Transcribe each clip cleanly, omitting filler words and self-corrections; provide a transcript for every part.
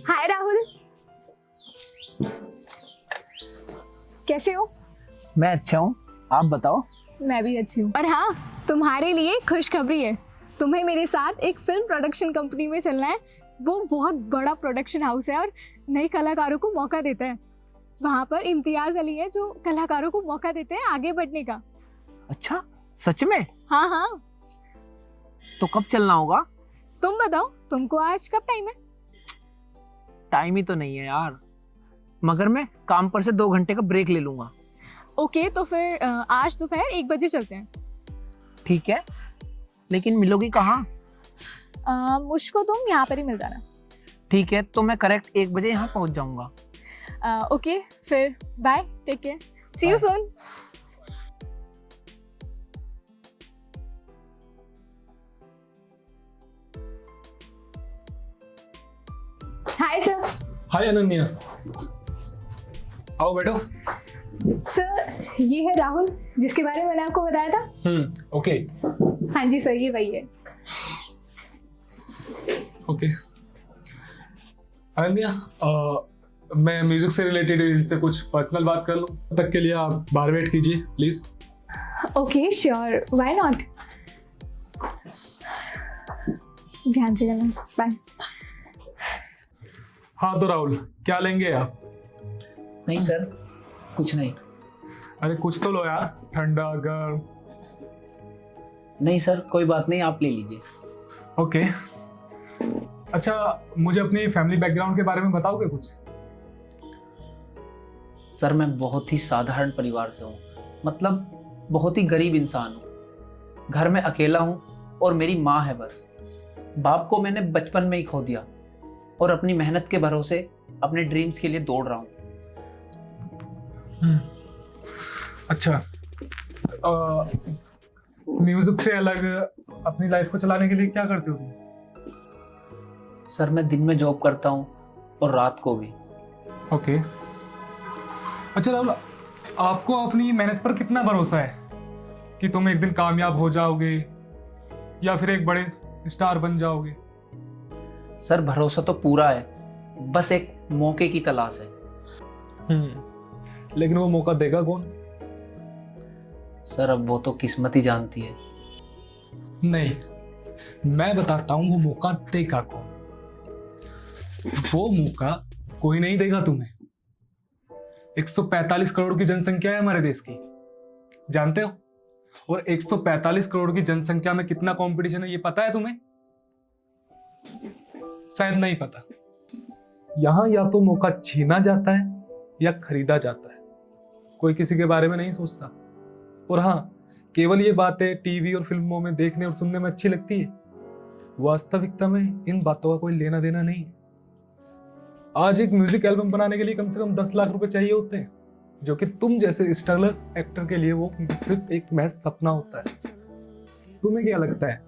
हाय राहुल, कैसे हो? मैं अच्छा हूँ, आप बताओ। मैं भी अच्छी हूँ। और हाँ, तुम्हारे लिए खुशखबरी है। तुम्हें मेरे साथ एक फिल्म प्रोडक्शन कंपनी में चलना है। वो बहुत बड़ा प्रोडक्शन हाउस है और नए कलाकारों को मौका देता है। वहाँ पर इम्तियाज अली है जो कलाकारों को मौका देते हैं आगे बढ़ने का। अच्छा, सच में? हाँ हाँ, तो कब चलना होगा? तुम बताओ, तुमको आज कब टाइम है? टाइम ही तो नहीं है यार, मगर मैं काम पर से 2 घंटे का ब्रेक ले लूंगा। ओके, तो फिर आज दोपहर 1 बजे चलते हैं। ठीक है, लेकिन मिलोगी कहाँ? मुझको तुम यहाँ पर ही मिल जाना। ठीक है, तो मैं करेक्ट 1 बजे यहाँ पहुँच जाऊंगा। ओके, फिर bye, take care, see you soon. Hi sir. Hi Ananya, आओ बैठो। सर, ये है राहुल जिसके बारे में मैंने आपको बताया था। ओके हाँ जी सर, ये वही है। ओके अनन्या, मैं म्यूजिक से रिलेटेड इनसे कुछ पर्सनल बात कर लूँ, तब तक के लिए आप बाहर वेट कीजिए please. Okay sure, why not. ध्यान से जाना, बाय। हाँ तो राहुल, क्या लेंगे आप? नहीं सर, कुछ नहीं। अरे कुछ तो लो यार, ठंडा गर्म। नहीं सर, कोई बात नहीं, आप ले लीजिए। ओके अच्छा, मुझे अपनी फैमिली बैकग्राउंड के बारे में बताओगे कुछ? सर, मैं बहुत ही साधारण परिवार से हूँ, मतलब बहुत ही गरीब इंसान हूँ। घर में अकेला हूँ और मेरी माँ है बस। बाप को मैंने बचपन में ही खो दिया और अपनी मेहनत के भरोसे अपने ड्रीम्स के लिए दौड़ रहा हूँ। अच्छा, म्यूजिक से अलग अपनी लाइफ को चलाने के लिए क्या करते हो तुम? सर, मैं दिन में जॉब करता हूँ और रात को भी। ओके अच्छा राहुल, आपको अपनी मेहनत पर कितना भरोसा है कि तुम एक दिन कामयाब हो जाओगे या फिर एक बड़े स्टार बन जाओगे? सर, भरोसा तो पूरा है, बस एक मौके की तलाश है। लेकिन वो मौका देगा कौन? सर, अब वो तो किस्मत ही जानती है। नहीं, मैं बताता हूं वो मौका देगा कौन। वो मौका कोई नहीं देगा तुम्हें। 145 करोड़ की जनसंख्या है हमारे देश की, जानते हो? और 145 करोड़ की जनसंख्या में कितना कंपटीशन है ये पता है तुम्हें? शायद नहीं पता। यहां या तो मौका छीना जाता है या खरीदा जाता है, कोई किसी के बारे में नहीं सोचता। और हाँ, केवल ये बातें टीवी और फिल्मों में देखने और सुनने में अच्छी लगती है, वास्तविकता में इन बातों का कोई लेना देना नहीं है। आज एक म्यूजिक एल्बम बनाने के लिए कम से कम 10 लाख रुपए चाहिए होते हैं, जो कि तुम जैसे स्टारलर्स एक्टर के लिए वो सिर्फ एक महज सपना होता है। तुम्हें क्या लगता है,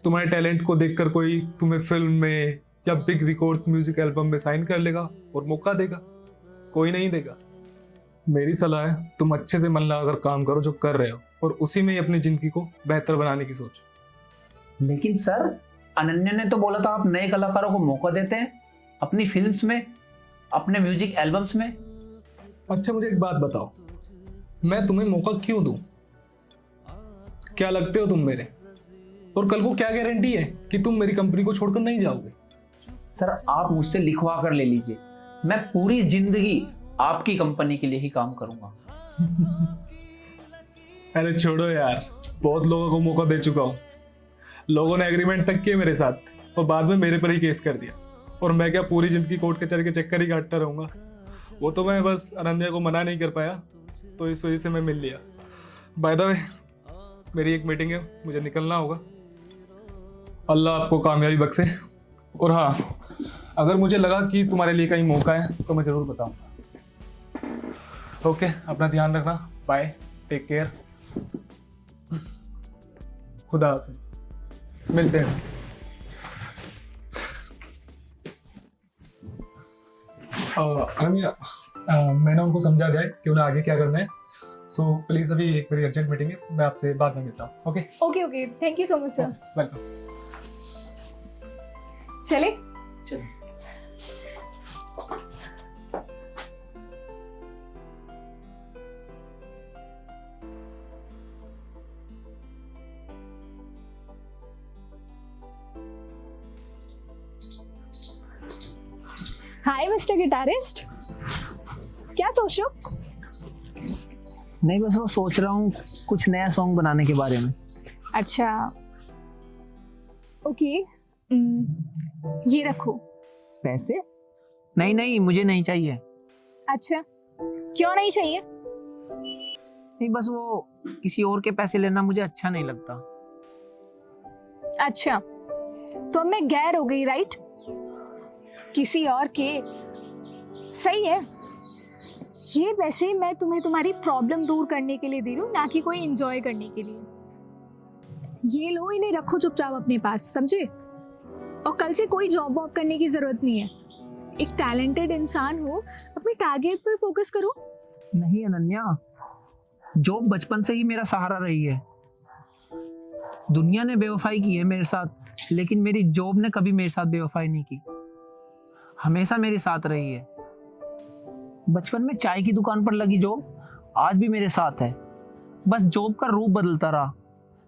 तुम्हारे टैलेंट को देखकर कोई तुम्हें फिल्म में या बिग रिकॉर्ड्स म्यूजिक एल्बम में साइन कर लेगा और मौका देगा? कोई नहीं देगा। मेरी सलाह है, तुम अच्छे से मन लगाकर काम करो जो कर रहे हो और उसी में ही अपनी जिंदगी को बेहतर बनाने की सोचो। लेकिन सर, अनन्या ने तो बोला था आप नए कलाकारों को मौका देते हैं अपनी फिल्म्स में, अपने म्यूजिक एल्बम्स में। अच्छा मुझे एक बात बताओ, मैं तुम्हें मौका क्यों दूं? क्या लगते हो तुम मेरे? और कल को क्या गारंटी है कि तुम मेरी कंपनी को छोड़कर नहीं जाओगे? सर, आप मुझसे लिखवा कर ले लीजिए, मैं पूरी जिंदगी आपकी कंपनी के लिए ही काम करूंगा। अरे छोड़ो यार, बहुत लोगों को मौका दे चुका हूँ। लोगों ने एग्रीमेंट तक किए मेरे साथ और बाद में मेरे पर ही केस कर दिया। और मैं क्या पूरी जिंदगी कोर्ट कचहरी के चक्कर ही काटता रहूंगा? वो तो मैं बस अनन्या को मना नहीं कर पाया, तो इस वजह से मैं मिल लिया। बाय द वे, मेरी एक मीटिंग है, मुझे निकलना होगा। अल्लाह आपको कामयाबी बख्शे। और हाँ, अगर मुझे लगा कि तुम्हारे लिए कहीं मौका है तो मैं ज़रूर बताऊंगा। ओके, अपना ध्यान रखना, बाय, टेक केयर, खुदा हाफिज, मिलते हैं। अनन्या, मैंने उनको समझा दिया है कि उन्हें आगे क्या करना है। सो प्लीज अभी एक मेरी अर्जेंट मीटिंग है, मैं आपसे बाद में मिलता हूँ। Okay okay okay, thank you so much sir. Welcome. चले, चल। हाय मिस्टर गिटारिस्ट, क्या सोच रहे हो? नहीं, बस वो सोच रहा हूँ कुछ नया सॉन्ग बनाने के बारे में। अच्छा, ओके, ये रखो। पैसे? नहीं नहीं, मुझे नहीं चाहिए। अच्छा, क्यों नहीं चाहिए? नहीं, बस वो किसी और के पैसे लेना मुझे अच्छा नहीं लगता। अच्छा, तो अब मैं गैर हो गई, राइट? किसी और के। सही है, ये पैसे मैं तुम्हें तुम्हारी प्रॉब्लम दूर करने के लिए दे रही हूँ, ना कि कोई एंजॉय करने के लिए। ये लो, इन्हें रखो चुपचाप अपने पास, समझे? और कल से कोई जॉब वॉब करने की जरूरत नहीं है। एक टैलेंटेड इंसान हो, अपने टारगेट पर फोकस करो। नहीं अनन्या, जॉब बचपन से ही मेरा सहारा रही है। दुनिया ने बेवफाई की है मेरे साथ, लेकिन मेरी जॉब ने कभी मेरे साथ बेवफाई नहीं की, हमेशा मेरे साथ रही है। बचपन में चाय की दुकान पर लगी जॉब आज भी मेरे साथ है। बस जॉब का रूप बदलता रहा,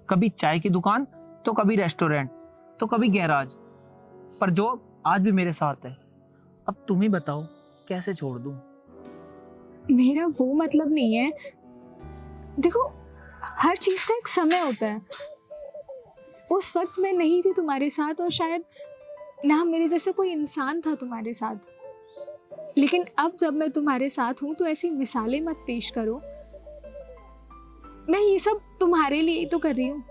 कभी चाय की दुकान, तो कभी रेस्टोरेंट, तो कभी गैराज, पर जॉब आज भी मेरे साथ है। अब तुम ही बताओ कैसे छोड़ दूं? मेरा वो मतलब नहीं है। देखो, हर चीज का एक समय होता है। उस वक्त मैं नहीं थी तुम्हारे साथ, और शायद ना मेरे जैसा कोई इंसान था तुम्हारे साथ। लेकिन अब जब मैं तुम्हारे साथ हूं, तो ऐसी मिसालें मत पेश करो। मैं ये सब तुम्हारे लिए ही तो कर रही हूँ।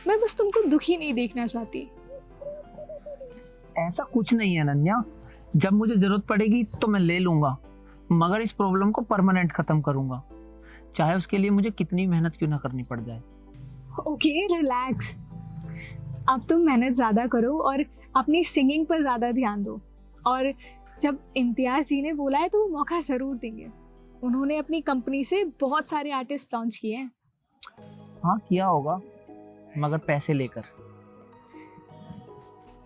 मैं बस तुमको दुखी नहीं देखना चाहती। ऐसा कुछ नहीं है अनन्या, जब मुझे जरूरत पड़ेगी तो मैं ले लूंगा, मगर इस प्रॉब्लम को परमानेंट खत्म करूंगा, चाहे उसके लिए मुझे कितनी मेहनत क्यों ना करनी पड़ जाए। Okay, relax. अब तुम मेहनत ज़्यादा करो और अपनी सिंगिंग पर ज़्यादा ध्यान दो। और जब इम्तियाज़ जी ने बोला है तो वो मौका ज़रूर देंगे। उन्होंने अपनी कंपनी से बहुत सारे आर्टिस्ट लॉन्च किए हैं। हाँ किया होगा, मगर पैसे लेकर।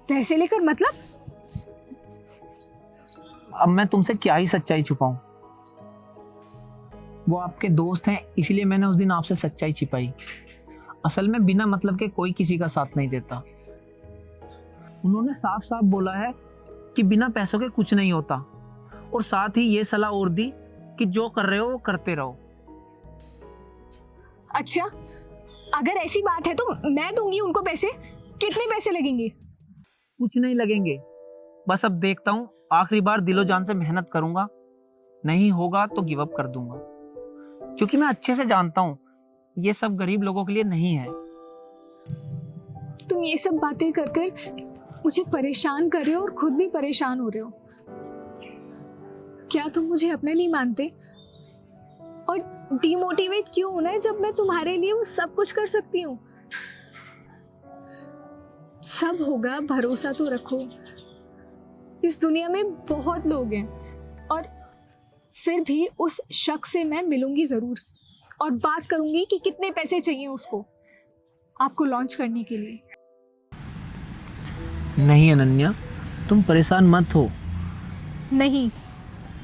पैसे लेकर मतलब? अब मैं तुमसे क्या ही सच्चाई छुपाऊं। वो आपके दोस्त हैं, इसलिए मैंने उस दिन आपसे सच्चाई छिपाई। असल में बिना मतलब के कोई किसी का साथ नहीं देता। उन्होंने साफ साफ बोला है कि बिना पैसों के कुछ नहीं होता, और साथ ही ये सलाह और दी कि जो कर रहे हो वो करते रहो। अच्छा, अगर ऐसी बात है तो मैं दूंगी उनको पैसे। कितने पैसे लगेंगे? कुछ नहीं लगेंगे, बस अब देखता हूँ, आखिरी बार दिलो जान से मेहनत करूंगा, नहीं होगा तो गिव अप कर दूंगा, क्योंकि मैं अच्छे से जानता हूँ ये सब गरीब लोगों के लिए नहीं है। तुम ये सब बातें कर कर मुझे परेशान कर रहे हो और खुद भी परेशान हो रहे हो। क्या तुम मुझे अपने नहीं मानते? और डिमोटिवेट क्यों होना है जब मैं तुम्हारे लिए वो सब कुछ कर सकती हूँ? सब होगा, भरोसा तो रखो। इस दुनिया में बहुत लोग हैं, और फिर भी उस शख्स से मैं मिलूंगी जरूर, और बात करूंगी कि कितने पैसे चाहिए उसको आपको लॉन्च करने के लिए। नहीं अनन्या, तुम परेशान मत हो। नहीं,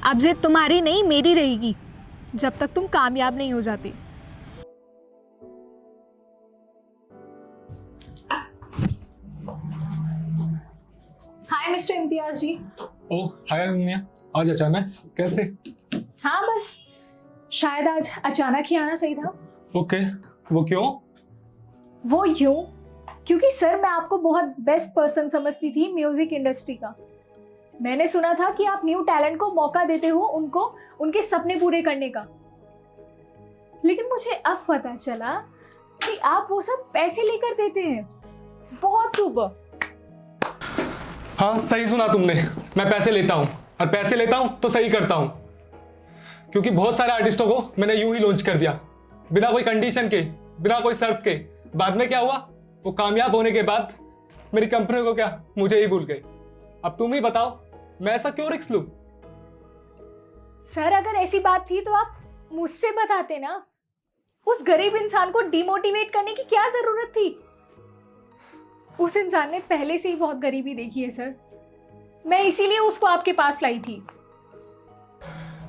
अब जिद तुम्हारी नहीं मेरी रहेगी, जब तक तुम कामयाब नहीं हो जाती। हाय मिस्टर इम्तियाज जी। ओह हाय अनन्या, आज अचानक कैसे? हाँ, बस शायद आज अचानक ही आना सही था। ओके, वो क्यों? वो यूं क्योंकि सर, मैं आपको बहुत बेस्ट पर्सन समझती थी म्यूजिक इंडस्ट्री का। मैंने सुना था कि आप न्यू टैलेंट को मौका देते हो उनको उनके सपने पूरे करने का। लेकिन मुझे अब पता चला कि आप वो सब पैसे लेकर देते हैं। बहुत सुपर। हाँ सही सुना तुमने, मैं पैसे लेता हूँ, और पैसे लेता हूँ तो सही करता हूँ। क्योंकि बहुत सारे आर्टिस्टों को मैंने यूं ही लॉन्च कर दिया, बिना कोई कंडीशन के, बिना कोई शर्त के। बाद में क्या हुआ, वो कामयाब होने के बाद मेरी कंपनी को क्या, मुझे ही भूल गए। अब तुम ही बताओ, मैं ऐसा क्यों रिस्क लूं? सर, अगर ऐसी बात थी तो आप मुझसे बताते ना। उस गरीब इंसान को डिमोटिवेट करने की क्या जरूरत थी? उस इंसान ने पहले से ही बहुत गरीबी देखी है सर। मैं इसीलिए उसको आपके पास लाई थी।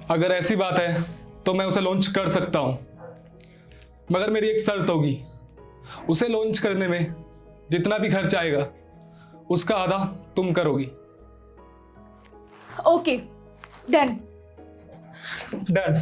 अगर ऐसी बात है तो मैं उसे लॉन्च कर सकता हूं, मगर मेरी एक शर्त होगी। उसे लॉन्च करने में जितना भी खर्च आएगा उसका आधा तुम करोगी। Okay, done. डन।